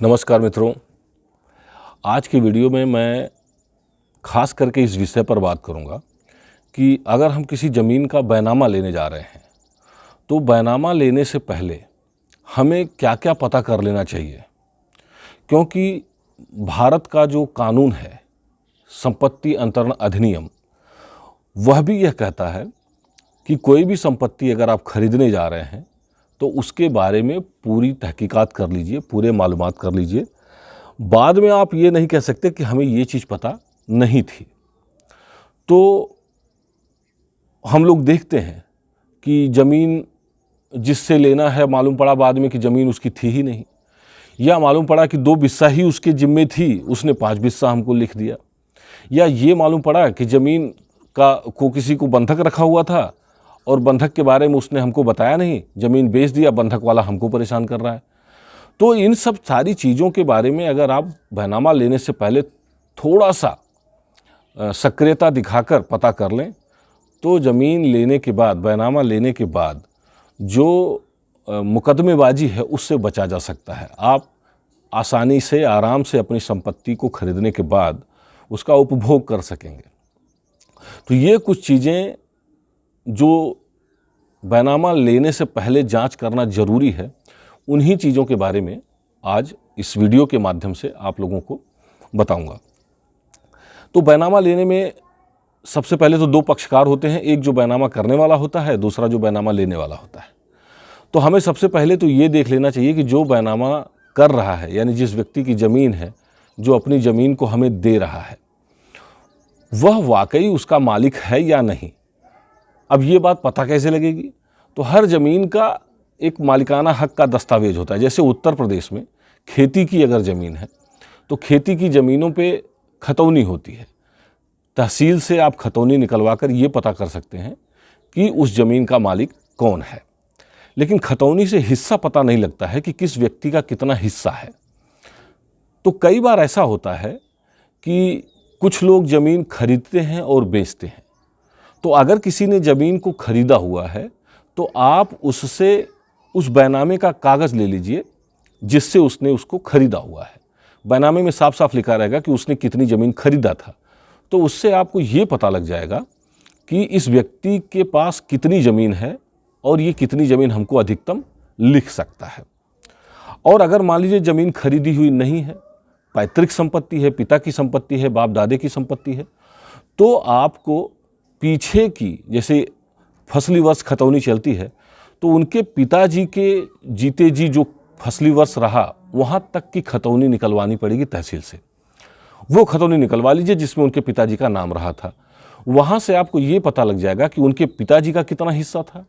नमस्कार मित्रों, आज की वीडियो में मैं खास करके इस विषय पर बात करूंगा कि अगर हम किसी ज़मीन का बैनामा लेने जा रहे हैं तो बैनामा लेने से पहले हमें क्या क्या पता कर लेना चाहिए। क्योंकि भारत का जो कानून है, संपत्ति अंतरण अधिनियम, वह भी यह कहता है कि कोई भी संपत्ति अगर आप खरीदने जा रहे हैं तो उसके बारे में पूरी तहकीकात कर लीजिए, पूरे मालूमात कर लीजिए। बाद में आप ये नहीं कह सकते कि हमें ये चीज़ पता नहीं थी। तो हम लोग देखते हैं कि ज़मीन जिससे लेना है मालूम पड़ा बाद में कि ज़मीन उसकी थी ही नहीं, या मालूम पड़ा कि 2 बिस्सा ही उसके ज़िम्मे थी, उसने 5 बिस्सा हमको लिख दिया, या ये मालूम पड़ा कि ज़मीन को किसी को बंधक रखा हुआ था और बंधक के बारे में उसने हमको बताया नहीं, ज़मीन बेच दिया, बंधक वाला हमको परेशान कर रहा है। तो इन सब सारी चीज़ों के बारे में अगर आप बैनामा लेने से पहले थोड़ा सा सक्रियता दिखाकर पता कर लें तो ज़मीन लेने के बाद, बैनामा लेने के बाद जो मुकदमेबाजी है उससे बचा जा सकता है। आप आसानी से, आराम से अपनी संपत्ति को खरीदने के बाद उसका उपभोग कर सकेंगे। तो ये कुछ चीज़ें जो बैनामा लेने से पहले जांच करना ज़रूरी है, उन्हीं चीज़ों के बारे में आज इस वीडियो के माध्यम से आप लोगों को बताऊंगा। तो बैनामा लेने में सबसे पहले तो 2 पक्षकार होते हैं, एक जो बैनामा करने वाला होता है, दूसरा जो बैनामा लेने वाला होता है। तो हमें सबसे पहले तो ये देख लेना चाहिए कि जो बैनामा कर रहा है, यानी जिस व्यक्ति की ज़मीन है, जो अपनी ज़मीन को हमें दे रहा है, वह वाकई उसका मालिक है या नहीं। अब ये बात पता कैसे लगेगी? तो हर ज़मीन का एक मालिकाना हक का दस्तावेज होता है। जैसे उत्तर प्रदेश में खेती की अगर ज़मीन है तो खेती की ज़मीनों पे खतौनी होती है। तहसील से आप खतौनी निकलवा कर ये पता कर सकते हैं कि उस ज़मीन का मालिक कौन है। लेकिन खतौनी से हिस्सा पता नहीं लगता है कि किस व्यक्ति का कितना हिस्सा है। तो कई बार ऐसा होता है कि कुछ लोग ज़मीन खरीदते हैं और बेचते हैं। तो अगर किसी ने ज़मीन को खरीदा हुआ है तो आप उससे उस बैनामे का कागज़ ले लीजिए जिससे उसने उसको खरीदा हुआ है। बैनामे में साफ साफ लिखा रहेगा कि उसने कितनी ज़मीन खरीदा था। तो उससे आपको ये पता लग जाएगा कि इस व्यक्ति के पास कितनी ज़मीन है और ये कितनी ज़मीन हमको अधिकतम लिख सकता है। और अगर मान लीजिए ज़मीन खरीदी हुई नहीं है, पैतृक संपत्ति है, पिता की संपत्ति है, बाप दादे की संपत्ति है, तो आपको पीछे की, जैसे फसली वर्ष खतौनी चलती है, तो उनके पिताजी के जीते जी जो फसली वर्ष रहा वहाँ तक की खतौनी निकलवानी पड़ेगी तहसील से। वो खतौनी निकलवा लीजिए जिसमें उनके पिताजी का नाम रहा था। वहाँ से आपको ये पता लग जाएगा कि उनके पिताजी का कितना हिस्सा था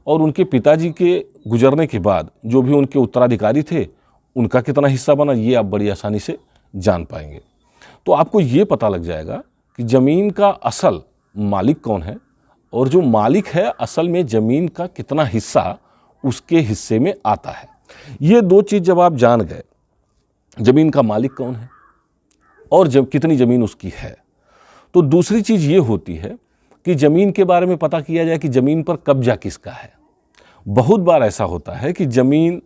और उनके पिताजी के गुजरने के बाद जो भी उनके उत्तराधिकारी थे उनका कितना हिस्सा बना, ये आप बड़ी आसानी से जान पाएंगे। तो आपको ये पता लग जाएगा कि ज़मीन का असल मालिक कौन है और जो मालिक है असल में ज़मीन का कितना हिस्सा उसके हिस्से में आता है। ये 2 चीज़ जब आप जान गए, ज़मीन का मालिक कौन है और जब कितनी ज़मीन उसकी है, तो दूसरी चीज़ ये होती है कि ज़मीन के बारे में पता किया जाए कि ज़मीन पर कब्जा किसका है। बहुत बार ऐसा होता है कि ज़मीन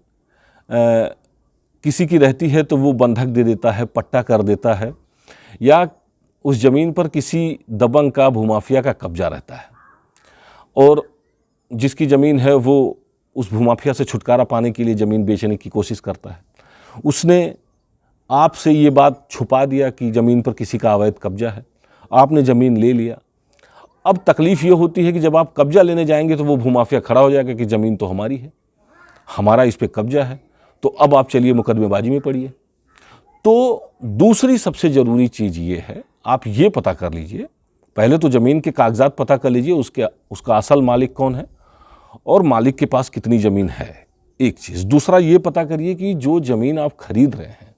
किसी की रहती है तो वो बंधक दे देता है, पट्टा कर देता है, या उस ज़मीन पर किसी दबंग का, भूमाफिया का कब्जा रहता है और जिसकी ज़मीन है वो उस भूमाफिया से छुटकारा पाने के लिए ज़मीन बेचने की कोशिश करता है। उसने आपसे ये बात छुपा दिया कि ज़मीन पर किसी का अवैध कब्जा है, आपने ज़मीन ले लिया। अब तकलीफ़ ये होती है कि जब आप कब्जा लेने जाएंगे तो वो भूमाफिया खड़ा हो जाएगा कि ज़मीन तो हमारी है, हमारा इस पर कब्जा है, तो अब आप चलिए मुकदमेबाजी में पड़िए। तो दूसरी सबसे ज़रूरी चीज़ ये है, आप ये पता कर लीजिए, पहले तो ज़मीन के कागजात पता कर लीजिए, उसका असल मालिक कौन है और मालिक के पास कितनी ज़मीन है, एक चीज़। दूसरा ये पता करिए कि जो ज़मीन आप खरीद रहे हैं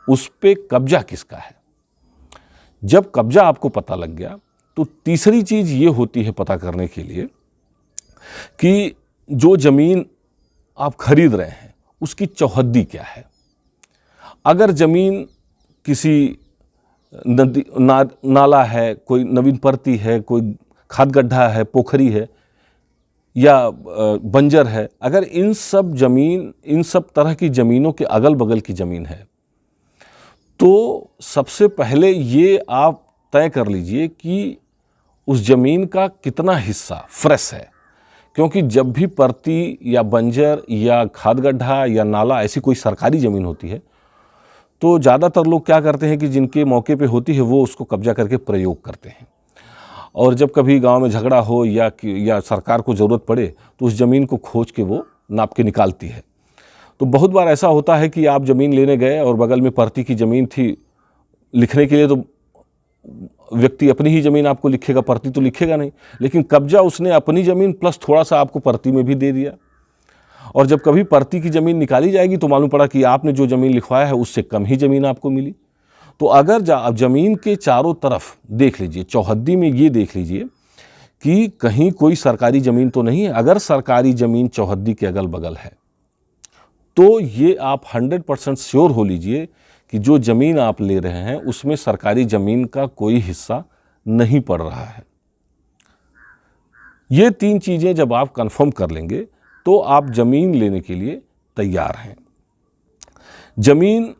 उस पे कब्जा किसका है। जब कब्जा आपको पता लग गया तो तीसरी चीज़ ये होती है पता करने के लिए कि जो ज़मीन आप खरीद रहे हैं उसकी चौहद्दी क्या है। अगर ज़मीन किसी नदी, नाला है, कोई नवीन परती है, कोई खाद गड्ढा है, पोखरी है, या बंजर है, अगर इन सब तरह की ज़मीनों के अगल बगल की ज़मीन है, तो सबसे पहले ये आप तय कर लीजिए कि उस ज़मीन का कितना हिस्सा फ्रेश है। क्योंकि जब भी परती या बंजर या खाद गड्ढा या नाला ऐसी कोई सरकारी ज़मीन होती है, तो ज़्यादातर लोग क्या करते हैं कि जिनके मौके पे होती है वो उसको कब्जा करके प्रयोग करते हैं। और जब कभी गांव में झगड़ा हो या सरकार को ज़रूरत पड़े तो उस ज़मीन को खोज के वो नाप के निकालती है। तो बहुत बार ऐसा होता है कि आप ज़मीन लेने गए और बगल में परती की ज़मीन थी, लिखने के लिए तो व्यक्ति अपनी ही ज़मीन आपको लिखेगा, परती तो लिखेगा नहीं, लेकिन कब्जा उसने अपनी ज़मीन प्लस थोड़ा सा आपको परती में भी दे दिया। और जब कभी परती की ज़मीन निकाली जाएगी तो मालूम पड़ा कि आपने जो ज़मीन लिखवाया है उससे कम ही ज़मीन आपको मिली। तो अगर ज़मीन के चारों तरफ देख लीजिए, चौहद्दी में ये देख लीजिए कि कहीं कोई सरकारी ज़मीन तो नहीं है। अगर सरकारी ज़मीन चौहद्दी के अगल बगल है तो ये आप 100% श्योर हो लीजिए कि जो ज़मीन आप ले रहे हैं उसमें सरकारी ज़मीन का कोई हिस्सा नहीं पड़ रहा है। ये 3 चीज़ें जब आप कंफर्म कर लेंगे तो आप ज़मीन लेने के लिए तैयार हैं। ज़मीन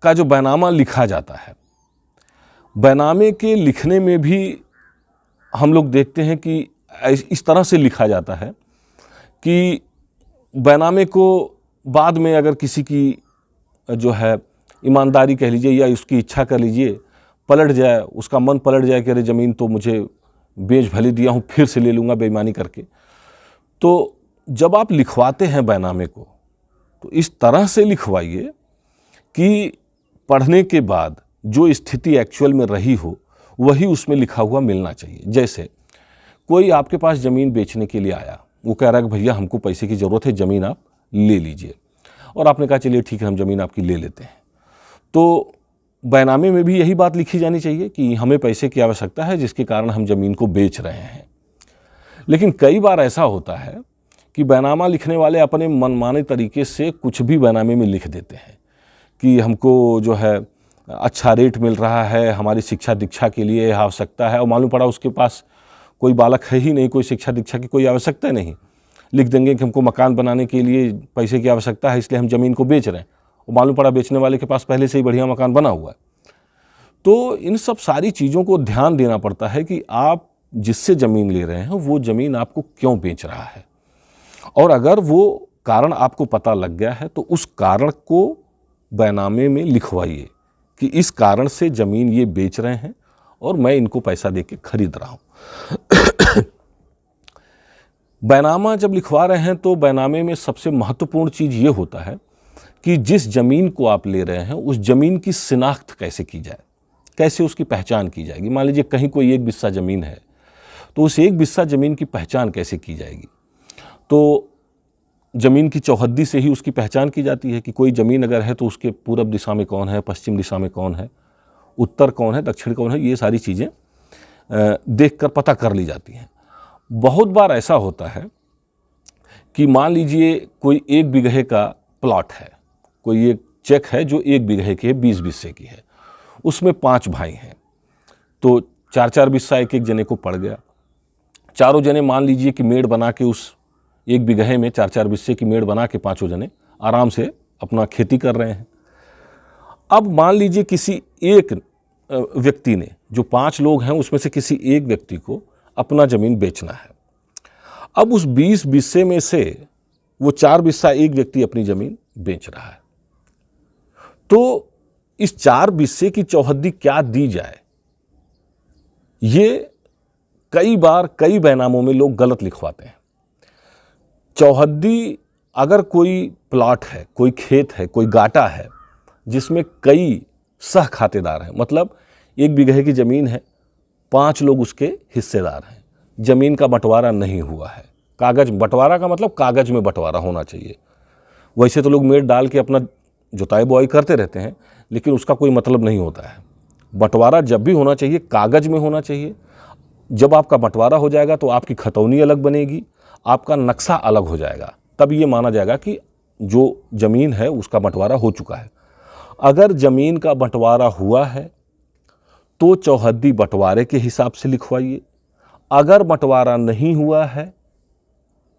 का जो बैनामा लिखा जाता है, बैनामे के लिखने में भी हम लोग देखते हैं कि इस तरह से लिखा जाता है कि बैनामे को बाद में अगर किसी की जो है ईमानदारी कह लीजिए या उसकी इच्छा कर लीजिए पलट जाए, उसका मन पलट जाए कि अरे ज़मीन तो मुझे बेच भले दिया हूँ, फिर से ले लूँगा बेईमानी करके, तो जब आप लिखवाते हैं बैनामे को तो इस तरह से लिखवाइए कि पढ़ने के बाद जो स्थिति एक्चुअल में रही हो वही उसमें लिखा हुआ मिलना चाहिए। जैसे कोई आपके पास ज़मीन बेचने के लिए आया, वो कह रहा है कि भैया हमको पैसे की ज़रूरत है, ज़मीन आप ले लीजिए, और आपने कहा चलिए ठीक है हम ज़मीन आपकी ले लेते हैं। तो बैनामे में भी यही बात लिखी जानी चाहिए कि हमें पैसे की आवश्यकता है जिसके कारण हम ज़मीन को बेच रहे हैं। लेकिन कई बार ऐसा होता है कि बैनामा लिखने वाले अपने मनमाने तरीके से कुछ भी बैनामे में लिख देते हैं कि हमको जो है अच्छा रेट मिल रहा है, हमारी शिक्षा दीक्षा के लिए आवश्यकता है, और मालूम पड़ा उसके पास कोई बालक है ही नहीं, कोई शिक्षा दीक्षा की कोई आवश्यकता नहीं। लिख देंगे कि हमको मकान बनाने के लिए पैसे की आवश्यकता है इसलिए हम ज़मीन को बेच रहे हैं, और मालूम पड़ा बेचने वाले के पास पहले से ही बढ़िया मकान बना हुआ है। तो इन सब सारी चीज़ों को ध्यान देना पड़ता है कि आप जिससे ज़मीन ले रहे हैं वो ज़मीन आपको क्यों बेच रहा है, और अगर वो कारण आपको पता लग गया है तो उस कारण को बैनामे में लिखवाइए कि इस कारण से ज़मीन ये बेच रहे हैं और मैं इनको पैसा देके खरीद रहा हूँ। बैनामा जब लिखवा रहे हैं तो बैनामे में सबसे महत्वपूर्ण चीज़ ये होता है कि जिस ज़मीन को आप ले रहे हैं उस ज़मीन की शिनाख्त कैसे की जाए, कैसे उसकी पहचान की जाएगी। मान लीजिए कहीं कोई एक बिस्सा ज़मीन है तो उस एक बिस्सा ज़मीन की पहचान कैसे की जाएगी। तो ज़मीन की चौहद्दी से ही उसकी पहचान की जाती है कि कोई ज़मीन अगर है तो उसके पूरब दिशा में कौन है, पश्चिम दिशा में कौन है, उत्तर कौन है, दक्षिण कौन है, ये सारी चीज़ें देखकर पता कर ली जाती हैं। बहुत बार ऐसा होता है कि मान लीजिए कोई 1 बीघे का प्लॉट है, कोई एक चेक है जो 1 बीघे की है, 20 बिस्से की है, उसमें 5 भाई हैं, तो 4-4 बिस्सा एक एक जने को पड़ गया। चारों जने मान लीजिए कि मेड़ बना के उस 1 बीघे में 4-4 बिस्से की मेड़ बना के पाँचों जने आराम से अपना खेती कर रहे हैं। अब मान लीजिए किसी एक व्यक्ति ने, जो 5 लोग हैं उसमें से किसी एक व्यक्ति को अपना ज़मीन बेचना है। अब उस 20 बिस्से में से वो 4 बिस्सा एक व्यक्ति अपनी ज़मीन बेच रहा है। तो इस 4 बिस्से की चौहद्दी क्या दी जाए, ये कई बार कई बैनामों में लोग गलत लिखवाते हैं। चौहद्दी अगर कोई प्लॉट है, कोई खेत है, कोई गाटा है जिसमें कई सह खातेदार हैं, मतलब 1 बीघे की ज़मीन है, 5 लोग उसके हिस्सेदार हैं, ज़मीन का बंटवारा नहीं हुआ है, कागज बंटवारा का मतलब कागज में बंटवारा होना चाहिए। वैसे तो लोग मेड़ डाल के अपना जुताई बुआई करते रहते हैं, लेकिन उसका कोई मतलब नहीं होता है। बंटवारा जब भी होना चाहिए कागज में होना चाहिए। जब आपका बंटवारा हो जाएगा तो आपकी खतौनी अलग बनेगी, आपका नक्शा अलग हो जाएगा, तब ये माना जाएगा कि जो ज़मीन है उसका बंटवारा हो चुका है। अगर ज़मीन का बंटवारा हुआ है तो चौहद्दी बंटवारे के हिसाब से लिखवाइए। अगर बंटवारा नहीं हुआ है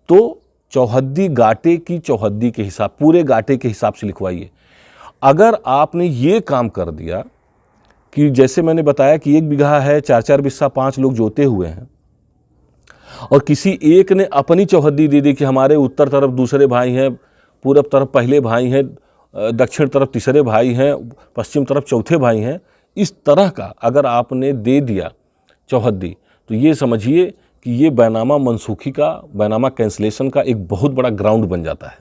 तो चौहद्दी गाटे की चौहद्दी के हिसाब, पूरे गाटे के हिसाब से लिखवाइए। अगर आपने ये काम कर दिया कि जैसे मैंने बताया कि 1 बीघा है, 4-4 बिस्सा 5 लोग जोते हुए हैं, और किसी एक ने अपनी चौहद्दी दे दी कि हमारे उत्तर तरफ दूसरे भाई हैं, पूरब तरफ पहले भाई हैं, दक्षिण तरफ तीसरे भाई हैं, पश्चिम तरफ चौथे भाई हैं, इस तरह का अगर आपने दे दिया चौहद्दी, तो ये समझिए कि ये बैनामा मनसूखी का, बैनामा कैंसलेशन का एक बहुत बड़ा ग्राउंड बन जाता है।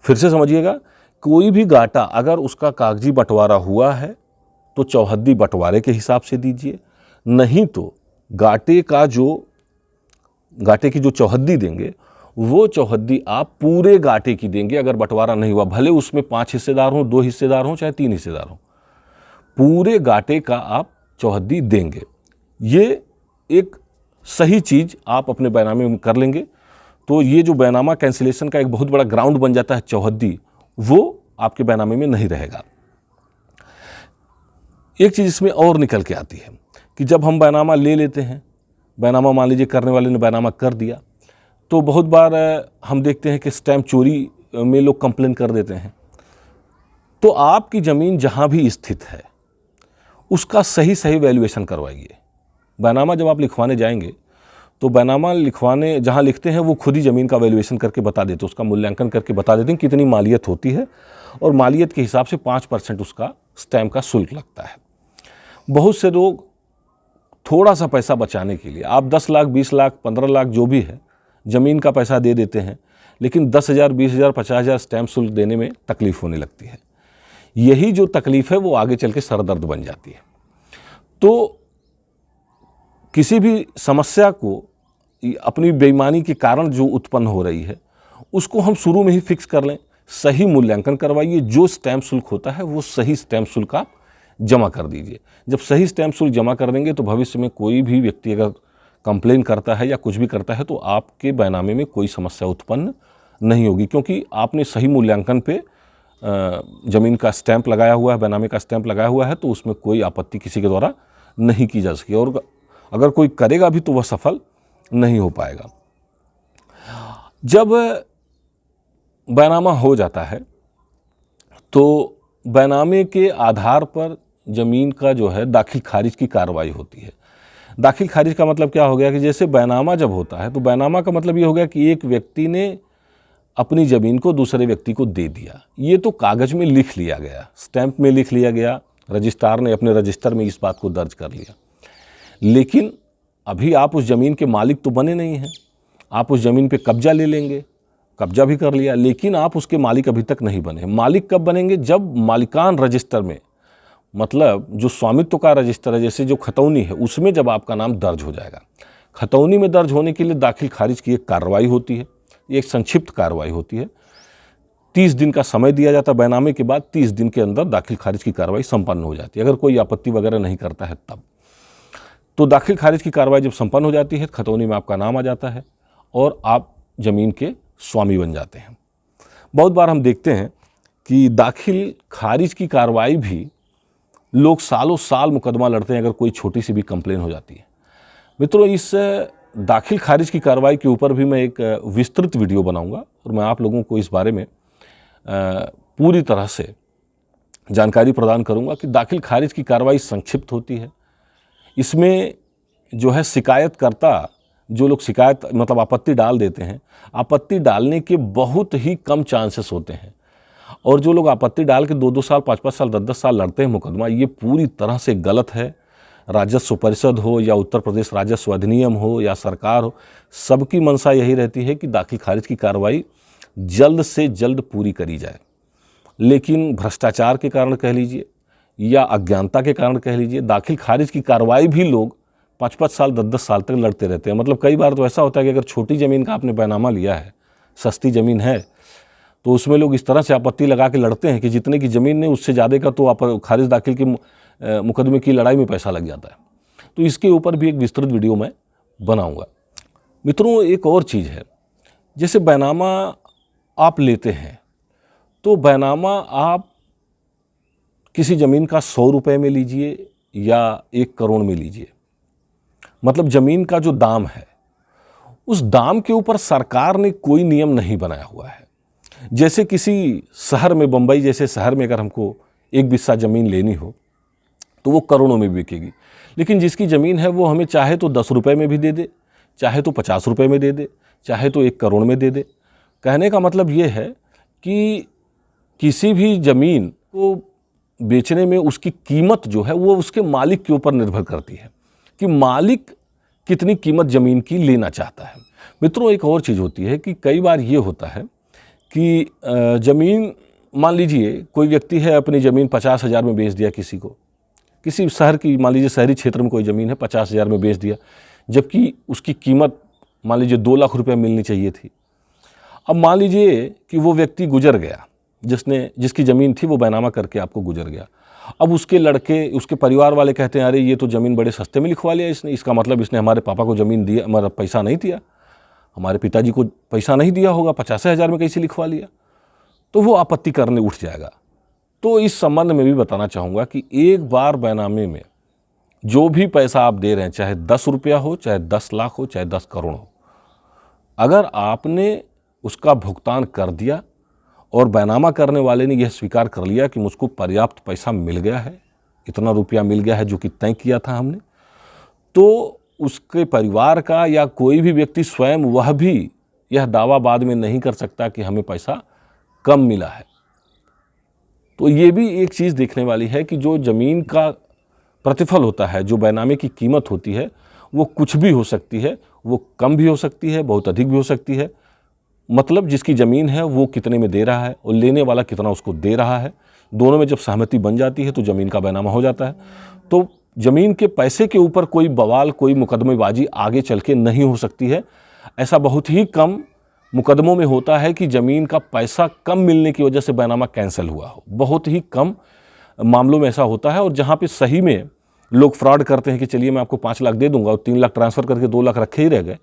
फिर से समझिएगा, कोई भी गाटा अगर उसका कागजी बंटवारा हुआ है तो चौहद्दी बंटवारे के हिसाब से दीजिए, नहीं तो गाटे की जो चौहद्दी देंगे वो चौहद्दी आप पूरे गाटे की देंगे। अगर बंटवारा नहीं हुआ, भले उसमें 5 हिस्सेदार हों, 2 हिस्सेदार हों, चाहे 3 हिस्सेदार हों, पूरे गाटे का आप चौहद्दी देंगे। ये एक सही चीज़ आप अपने बैनामे में कर लेंगे तो ये जो बैनामा कैंसिलेशन का एक बहुत बड़ा ग्राउंड बन जाता है चौहद्दी, वो आपके बैनामे में नहीं रहेगा। एक चीज़ इसमें और निकल के आती है कि जब हम बैनामा ले लेते हैं, बैनामा मान लीजिए करने वाले ने बैनामा कर दिया, तो बहुत बार हम देखते हैं कि स्टैम्प चोरी में लोग कंप्लेन कर देते हैं। तो आपकी ज़मीन जहाँ भी स्थित है उसका सही सही वैल्यूएशन करवाइए। बैनामा जब आप लिखवाने जाएंगे तो बैनामा लिखवाने जहाँ लिखते हैं वो खुद ही ज़मीन का वैल्यूएशन करके बता देते, उसका मूल्यांकन करके बता देते हैं कितनी मालियत होती है, और मालियत के हिसाब से 5% उसका स्टैम्प का शुल्क लगता है। बहुत से लोग थोड़ा सा पैसा बचाने के लिए आप 10 लाख, 20 लाख, 15 लाख जो भी है ज़मीन का पैसा दे देते हैं, लेकिन 10,000, 20,000, 50,000 स्टैम्प शुल्क देने में तकलीफ़ होने लगती है। यही जो तकलीफ़ है वो आगे चल के सरदर्द बन जाती है। तो किसी भी समस्या को अपनी बेईमानी के कारण जो उत्पन्न हो रही है उसको हम शुरू में ही फिक्स कर लें, सही मूल्यांकन करवाइए, जो स्टैम्प शुल्क होता है वो सही स्टैम्प शुल्क आप जमा कर दीजिए। जब सही स्टैम्प शुल्क जमा कर देंगे तो भविष्य में कोई भी व्यक्ति अगर कंप्लेन करता है या कुछ भी करता है तो आपके बैनामे में कोई समस्या उत्पन्न नहीं होगी, क्योंकि आपने सही मूल्यांकन पे ज़मीन का स्टैंप लगाया हुआ है, बैनामे का स्टैंप लगाया हुआ है, तो उसमें कोई आपत्ति किसी के द्वारा नहीं की जा सकी, और अगर कोई करेगा भी तो वह सफल नहीं हो पाएगा। जब बैनामा हो जाता है तो बैनामे के आधार पर ज़मीन का जो है दाखिल खारिज की कार्रवाई होती है। दाखिल खारिज का मतलब क्या हो गया कि जैसे बैनामा जब होता है तो बैनामा का मतलब ये हो गया कि एक व्यक्ति ने अपनी ज़मीन को दूसरे व्यक्ति को दे दिया। ये तो कागज़ में लिख लिया गया, स्टैंप में लिख लिया गया, रजिस्ट्रार ने अपने रजिस्टर में इस बात को दर्ज कर लिया, लेकिन अभी आप उस ज़मीन के मालिक तो बने नहीं हैं। आप उस ज़मीन पे कब्जा ले लेंगे, कब्जा भी कर लिया, लेकिन आप उसके मालिक अभी तक नहीं बने। मालिक कब बनेंगे? जब मालिकान रजिस्टर में, मतलब जो स्वामित्व का रजिस्टर है, जैसे जो खतौनी है, उसमें जब आपका नाम दर्ज हो जाएगा। खतौनी में दर्ज होने के लिए दाखिल खारिज की एक कार्रवाई होती है, एक संक्षिप्त कार्रवाई होती है। 30 दिन का समय दिया जाता है। बैनामे के बाद 30 दिन के अंदर दाखिल खारिज की कार्रवाई संपन्न हो जाती है, अगर कोई आपत्ति वगैरह नहीं करता है तब। तो दाखिल खारिज की कार्रवाई जब संपन्न हो जाती है, खतौनी में आपका नाम आ जाता है और आप ज़मीन के स्वामी बन जाते हैं। बहुत बार हम देखते हैं कि दाखिल खारिज की कार्रवाई भी लोग सालों साल मुकदमा लड़ते हैं अगर कोई छोटी सी भी कंप्लेन हो जाती है। मित्रों, इस दाखिल खारिज की कार्रवाई के ऊपर भी मैं एक विस्तृत वीडियो बनाऊंगा और मैं आप लोगों को इस बारे में पूरी तरह से जानकारी प्रदान करूंगा कि दाखिल खारिज की कार्रवाई संक्षिप्त होती है। इसमें जो है शिकायतकर्ता, जो लोग शिकायत मतलब आपत्ति डाल देते हैं, आपत्ति डालने के बहुत ही कम चांसेस होते हैं, और जो लोग आपत्ति डाल के 2-2 साल, 5-5 साल, 10-10 साल लड़ते हैं मुकदमा, ये पूरी तरह से गलत है। राजस्व परिषद हो या उत्तर प्रदेश राजस्व अधिनियम हो या सरकार हो, सबकी मंशा यही रहती है कि दाखिल खारिज की कार्रवाई जल्द से जल्द पूरी करी जाए, लेकिन भ्रष्टाचार के कारण कह लीजिए या अज्ञानता के कारण कह लीजिए, दाखिल खारिज की कार्रवाई भी लोग 5-5 साल, 10-10 साल तक लड़ते रहते हैं। मतलब कई बार तो ऐसा होता है कि अगर छोटी ज़मीन का आपने बैनामा लिया है, सस्ती ज़मीन है, तो उसमें लोग इस तरह से आपत्ति लगा के लड़ते हैं कि जितने की ज़मीन ने उससे ज़्यादा का तो आप खारिज दाखिल के मुकदमे की लड़ाई में पैसा लग जाता है। तो इसके ऊपर भी एक विस्तृत वीडियो मैं बनाऊंगा। मित्रों, एक और चीज़ है, जैसे बैनामा आप लेते हैं तो बैनामा आप किसी ज़मीन का 100 रुपये में लीजिए या 1 करोड़ में लीजिए, मतलब ज़मीन का जो दाम है उस दाम के ऊपर सरकार ने कोई नियम नहीं बनाया हुआ है। जैसे किसी शहर में, बम्बई जैसे शहर में अगर हमको एक बिस्सा ज़मीन लेनी हो तो वो करोड़ों में बिकेगी, लेकिन जिसकी ज़मीन है वो हमें चाहे तो 10 रुपये में भी दे दे, चाहे तो 50 रुपये में दे दे, चाहे तो 1 करोड़ में दे दे। कहने का मतलब ये है कि किसी भी ज़मीन को बेचने में उसकी कीमत जो है वो उसके मालिक के ऊपर निर्भर करती है कि मालिक कितनी कीमत ज़मीन की लेना चाहता है। मित्रों, एक और चीज़ होती है कि कई बार ये होता है कि ज़मीन, मान लीजिए कोई व्यक्ति है अपनी ज़मीन 50,000 में बेच दिया किसी को, किसी शहर की, मान लीजिए शहरी क्षेत्र में कोई ज़मीन है 50,000 में बेच दिया, जबकि उसकी कीमत मान लीजिए 2 लाख रुपये मिलनी चाहिए थी। अब मान लीजिए कि वो व्यक्ति गुजर गया, जिसकी ज़मीन थी वो बैनामा करके आपको गुजर गया। अब उसके लड़के, उसके परिवार वाले कहते हैं, अरे ये तो ज़मीन बड़े सस्ते में लिखवा लिया इसने, इसका मतलब इसने हमारे पापा को ज़मीन दिया, हमारा पैसा नहीं दिया, हमारे पिताजी को पैसा नहीं दिया होगा, 50,000 में कैसे लिखवा लिया। तो वो आपत्ति करने उठ जाएगा। तो इस संबंध में भी बताना चाहूँगा कि एक बार बैनामे में जो भी पैसा आप दे रहे हैं, चाहे 10 रुपया हो, चाहे 10 लाख हो, चाहे 10 करोड़ हो, अगर आपने उसका भुगतान कर दिया और बैनामा करने वाले ने यह स्वीकार कर लिया कि मुझको पर्याप्त पैसा मिल गया है, इतना रुपया मिल गया है जो कि तय किया था हमने, तो उसके परिवार का या कोई भी व्यक्ति स्वयं वह भी यह दावा बाद में नहीं कर सकता कि हमें पैसा कम मिला है। तो ये भी एक चीज़ देखने वाली है कि जो ज़मीन का प्रतिफल होता है, जो बैनामे की कीमत होती है, वो कुछ भी हो सकती है, वो कम भी हो सकती है, बहुत अधिक भी हो सकती है। मतलब जिसकी ज़मीन है वो कितने में दे रहा है और लेने वाला कितना उसको दे रहा है, दोनों में जब सहमति बन जाती है तो ज़मीन का बैनामा हो जाता है। तो ज़मीन के पैसे के ऊपर कोई बवाल, कोई मुकदमेबाजी आगे चल के नहीं हो सकती है। ऐसा बहुत ही कम मुकदमों में होता है कि ज़मीन का पैसा कम मिलने की वजह से बैनामा कैंसिल हुआ हो। बहुत ही कम मामलों में ऐसा होता है, और जहाँ पे सही में लोग फ्रॉड करते हैं कि चलिए मैं आपको 5 लाख दे दूंगा और 3 लाख ट्रांसफ़र करके 2 लाख रखे ही रह गए,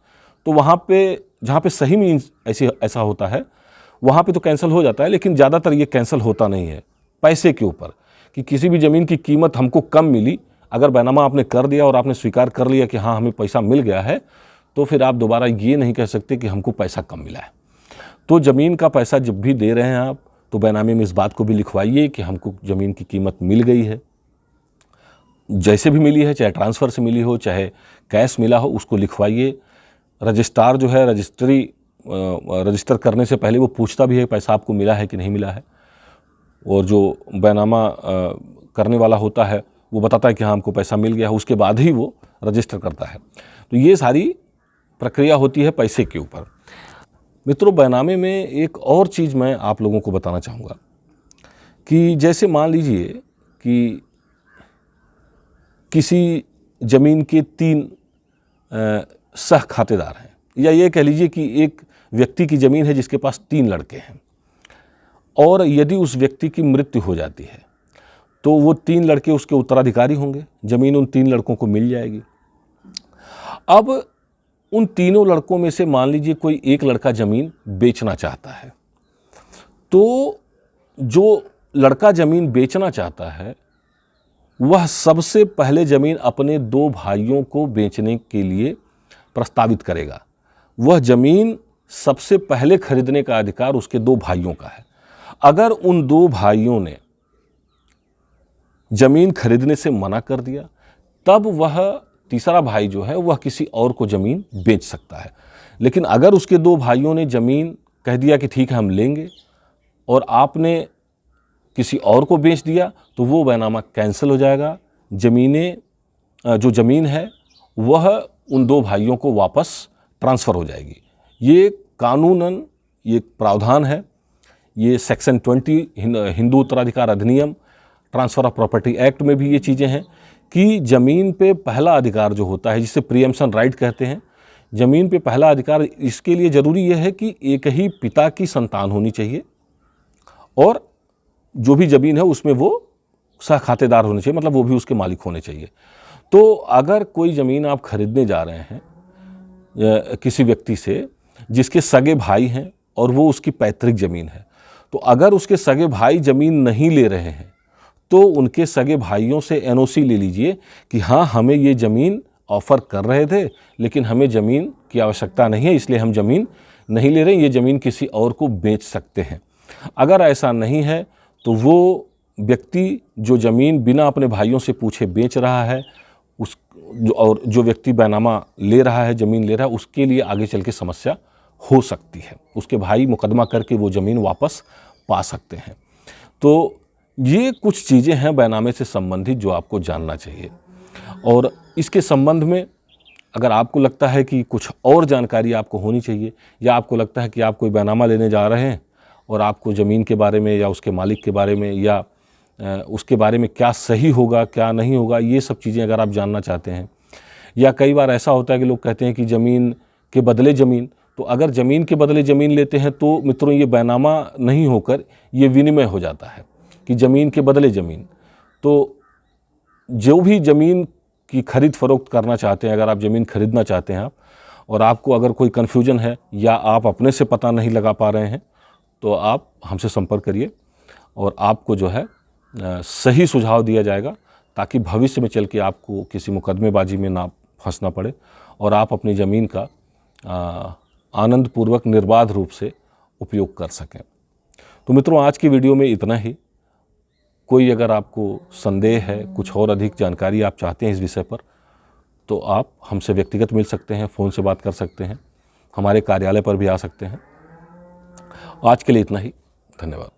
तो वहाँ पे जहाँ पे सही में ऐसा होता है वहाँ पे तो कैंसिल हो जाता है, लेकिन ज़्यादातर ये कैंसिल होता नहीं है पैसे के ऊपर, कि किसी भी ज़मीन की कीमत हमको कम मिली, अगर बैनामा आपने कर दिया और आपने स्वीकार कर लिया कि हाँ हमें पैसा मिल गया है, तो फिर आप दोबारा ये नहीं कह सकते कि हमको पैसा कम मिला है। तो ज़मीन का पैसा जब भी दे रहे हैं आप, तो बैनामे में इस बात को भी लिखवाइए कि हमको ज़मीन की कीमत मिल गई है, जैसे भी मिली है, चाहे ट्रांसफ़र से मिली हो, चाहे कैश मिला हो, उसको लिखवाइए। रजिस्ट्रार जो है रजिस्टर करने से पहले वो पूछता भी है पैसा आपको मिला है कि नहीं मिला है, और जो बैनामा करने वाला होता है वो बताता है कि हाँ हमको पैसा मिल गया है, उसके बाद ही वो रजिस्टर करता है। तो ये सारी प्रक्रिया होती है पैसे के ऊपर। मित्रों, बैनामे में एक और चीज़ मैं आप लोगों को बताना चाहूँगा कि जैसे मान लीजिए कि किसी ज़मीन के 3 सह खातेदार हैं, या ये कह लीजिए कि एक व्यक्ति की ज़मीन है जिसके पास 3 लड़के हैं, और यदि उस व्यक्ति की मृत्यु हो जाती है तो वो 3 लड़के उसके उत्तराधिकारी होंगे, ज़मीन उन 3 लड़कों को मिल जाएगी। अब उन तीनों लड़कों में से मान लीजिए कोई एक लड़का ज़मीन बेचना चाहता है, तो जो लड़का ज़मीन बेचना चाहता है वह सबसे पहले ज़मीन अपने 2 भाइयों को बेचने के लिए प्रस्तावित करेगा। वह ज़मीन सबसे पहले खरीदने का अधिकार उसके 2 भाइयों का है। अगर उन 2 भाइयों ने ज़मीन खरीदने से मना कर दिया, तब वह तीसरा भाई जो है वह किसी और को ज़मीन बेच सकता है। लेकिन अगर उसके 2 भाइयों ने ज़मीन कह दिया कि ठीक है हम लेंगे, और आपने किसी और को बेच दिया, तो वो बैनामा कैंसिल हो जाएगा। जो ज़मीन है वह उन 2 भाइयों को वापस ट्रांसफ़र हो जाएगी। ये कानूनन ये प्रावधान है, ये सेक्शन 20 हिंदू उत्तराधिकार अधिनियम, ट्रांसफ़र ऑफ प्रॉपर्टी एक्ट में भी ये चीज़ें हैं कि ज़मीन पे पहला अधिकार जो होता है, जिसे प्रीएम्पशन राइट कहते हैं, ज़मीन पे पहला अधिकार, इसके लिए ज़रूरी यह है कि एक ही पिता की संतान होनी चाहिए, और जो भी ज़मीन है उसमें वो सह खातेदार होने चाहिए, मतलब वो भी उसके मालिक होने चाहिए। तो अगर कोई ज़मीन आप खरीदने जा रहे हैं किसी व्यक्ति से जिसके सगे भाई हैं और वो उसकी पैतृक ज़मीन है, तो अगर उसके सगे भाई ज़मीन नहीं ले रहे हैं तो उनके सगे भाइयों से एनओसी ले लीजिए कि हाँ हमें ये ज़मीन ऑफ़र कर रहे थे, लेकिन हमें ज़मीन की आवश्यकता नहीं है, इसलिए हम ज़मीन नहीं ले रहे, ये ज़मीन किसी और को बेच सकते हैं। अगर ऐसा नहीं है तो वो व्यक्ति जो ज़मीन बिना अपने भाइयों से पूछे बेच रहा है, और जो व्यक्ति बैनामा ले रहा है, ज़मीन ले रहा है, उसके लिए आगे चल के समस्या हो सकती है। उसके भाई मुकदमा करके वो ज़मीन वापस पा सकते हैं। तो ये कुछ चीज़ें हैं बैनामे से संबंधित जो आपको जानना चाहिए। और इसके संबंध में अगर आपको लगता है कि कुछ और जानकारी आपको होनी चाहिए, या आपको लगता है कि आप कोई बैनामा लेने जा रहे हैं और आपको ज़मीन के बारे में या उसके मालिक के बारे में या उसके बारे में क्या सही होगा क्या नहीं होगा, ये सब चीज़ें अगर आप जानना चाहते हैं, या कई बार ऐसा होता है कि लोग कहते हैं कि ज़मीन के बदले ज़मीन, तो अगर ज़मीन के बदले ज़मीन लेते हैं तो मित्रों ये बैनामा नहीं होकर ये विनिमय हो जाता है कि ज़मीन के बदले ज़मीन। तो जो भी ज़मीन की खरीद फरोख्त करना चाहते हैं, अगर आप ज़मीन खरीदना चाहते हैं और आपको अगर कोई कन्फ्यूजन है या आप अपने से पता नहीं लगा पा रहे हैं, तो आप हमसे संपर्क करिए और आपको जो है सही सुझाव दिया जाएगा, ताकि भविष्य में चल के आपको किसी मुकदमेबाजी में ना फंसना पड़े और आप अपनी ज़मीन का आनंदपूर्वक निर्बाध रूप से उपयोग कर सकें। तो मित्रों, आज की वीडियो में इतना ही। कोई अगर आपको संदेह है, कुछ और अधिक जानकारी आप चाहते हैं इस विषय पर, तो आप हमसे व्यक्तिगत मिल सकते हैं, फ़ोन से बात कर सकते हैं, हमारे कार्यालय पर भी आ सकते हैं। आज के लिए इतना ही। धन्यवाद।